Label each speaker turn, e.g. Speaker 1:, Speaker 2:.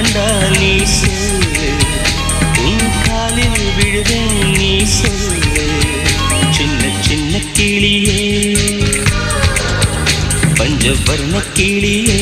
Speaker 1: கண்டால் நீ சொல்லு, உன் காலில் விழுவேன் நீ சொல்லு. சின்ன சின்ன கிளியே, பஞ்சவர்ண கிளியே.